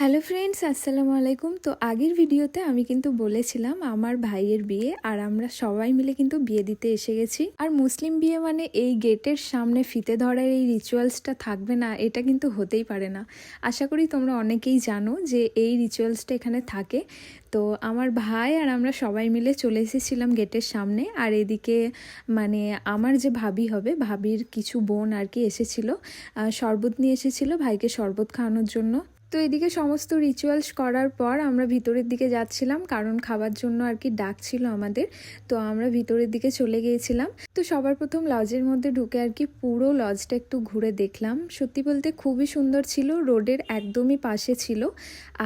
Hello friends, আসসালামু আলাইকুম। তো আগের ভিডিওতে আমি কিন্তু বলেছিলাম আমার ভাইয়ের বিয়ে, আর আমরা সবাই মিলে কিন্তু বিয়ে দিতে এসে গেছি। আর মুসলিম বিয়ে মানে এই গেটের সামনে ফিতে ধরার এই রিচুয়ালসটা থাকবে না, এটা কিন্তু হতেই পারে না। আশা করি তোমরা অনেকেই জানো যে এই রিচুয়ালসটা এখানে থাকে। তো আমার ভাই আর আমরা সবাই মিলে চলে এসেছিলাম গেটের সামনে। আর এদিকে মানে আমার যে ভাবি হবে, ভাবির কিছু বোন আর কি এসেছিল, শরবত নিয়ে এসেছিল ভাইকে শরবত খাওয়ানোর জন্য। তো এদিকে সমস্ত রিচুয়ালস করার পর আমরা ভিতরের দিকে যাচ্ছিলাম, কারণ খাবার জন্য আর কি ডাকছিল আমাদের। তো আমরা ভিতরের দিকে চলে গিয়েছিলাম। তো সবার প্রথম লজের মধ্যে ঢুকে আর কি পুরো লজটা একটু ঘুরে দেখলাম। সত্যি বলতে খুবই সুন্দর ছিল, রোডের একদমই পাশে ছিল।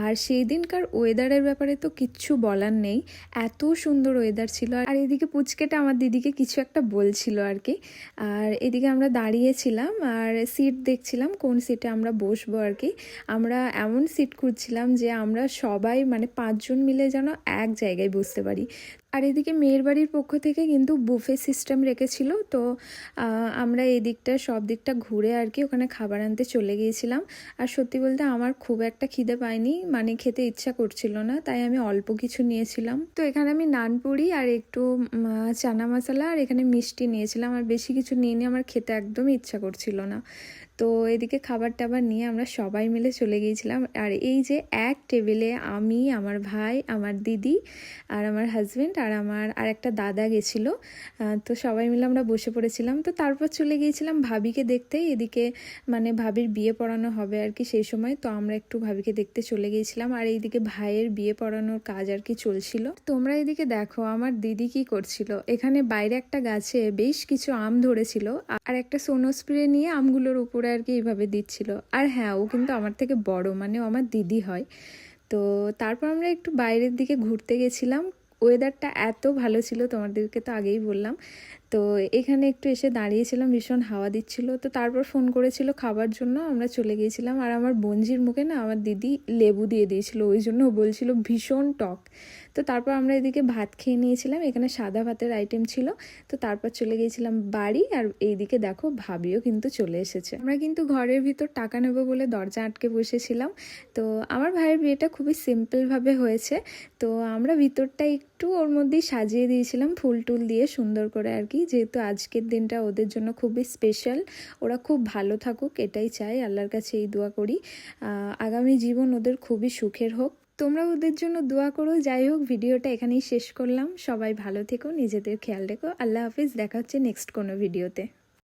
আর সেই দিনকার ওয়েদারের ব্যাপারে তো কিচ্ছু বলার নেই, এত সুন্দর ওয়েদার ছিল। আর এদিকে পুচকেটা আমার দিদিকে কিছু একটা বলছিল আর কি। আর এদিকে আমরা দাঁড়িয়েছিলাম আর সিট দেখছিলাম কোন সিটে আমরা বসবো আর কি। আমরা এমন সিট খুঁজছিলাম যে আমরা সবাই মানে 5 জন মিলে যেন এক জায়গায় বসতে পারি। আর এদিকে মেয়ের বাড়ির পক্ষ থেকে কিন্তু বুফে সিস্টেম রেখেছিল। তো আমরা এদিকটা সব দিকটা ঘুরে আর কি ওখানে খাবার আনতে চলে গিয়েছিলাম। আর সত্যি বলতে আমার খুব একটা খিদে পায়নি, মানে খেতে ইচ্ছা করছিল না, তাই আমি অল্প কিছু নিয়েছিলাম। তো এখানে আমি নানপুরি আর একটু চানা মশলা আর এখানে মিষ্টি নিয়েছিলাম, আর বেশি কিছু নিয়ে নিয়ে আমার খেতে একদমই ইচ্ছা করছিল না। তো এদিকে খাবার টাবার নিয়ে আমরা সবাই মিলে চলে গিয়েছিলাম। আর এই যে এক টেবিলে আমি, আমার ভাই, আমার দিদি আর আমার হাজব্যান্ড আর আমার আর একটা দাদা গেছিলো। তো সবাই মিলে আমরা বসে পড়েছিলাম। তো তারপর চলে গিয়েছিলাম ভাবিকে দেখতে। এদিকে মানে ভাবির বিয়ে পড়ানো হবে আর কি সেই সময়। তো আমরা একটু ভাবিকে দেখতে চলে গিয়েছিলাম। আর এইদিকে ভাইয়ের বিয়ে পড়ানোর কাজ আর কি চলছিল। তোমরা এদিকে দেখো আমার দিদি কি করছিল। এখানে বাইরে একটা গাছে বেশ কিছু আম ধরেছিল, আর একটা সোনো স্প্রে নিয়ে আমগুলোর উপরে আর কি এইভাবে দিচ্ছিল। আর হ্যাঁ, ও কিন্তু আমার থেকে বড়, মানে ও আমার দিদি হয়। তো তারপর আমরা একটু বাইরের দিকে ঘুরতে গেছিলাম। ওয়েদারটা এত ভালো ছিল, তোমাদেরকে তো আগেই বললাম। তো এখানে একটু এসে দাঁড়িয়েছিলাম, ভীষণ হাওয়া দিচ্ছিল। তো তারপর ফোন করেছিল খাবার জন্য, আমরা চলে গিয়েছিলাম। আর আমার বোনজির মুখে না আমার দিদি লেবু দিয়ে দিয়েছিল, ওই জন্য ও বলছিল ভীষণ টক। তো তারপর আমরা এদিকে ভাত খেয়ে নিয়েছিলাম, এখানে সাদা ভাতের আইটেম ছিল। তো তারপর চলে গিয়েছিলাম বাড়ি। আর এইদিকে দেখো ভাবিও কিন্তু চলে এসেছে। আমরা কিন্তু ঘরের ভিতর টাকা নেবো বলে দরজা আটকে বসেছিলাম। তো আমার ভাইয়ের বিয়েটা খুবই সিম্পলভাবে হয়েছে। তো আমরা ভিতরটা একটু ওর মধ্যেই সাজিয়ে দিয়েছিলাম ফুল টুল দিয়ে সুন্দর করে আর কি, যেহেতু আজকের দিনটা ওদের জন্য খুবই স্পেশাল। ওরা খুব ভালো থাকুক এটাই চাই, আল্লাহর কাছে এই দোয়া করি। আগামী জীবন ওদের খুবই সুখের হোক। তোমরা ওদের জন্য দোয়া করো। যাই হোক, ভিডিওটা এখানেই শেষ করলাম। সবাই ভালো থেকো, নিজেদের খেয়াল রেখো। আল্লাহ হাফিজ, দেখা হচ্ছে নেক্সট কোনো ভিডিওতে।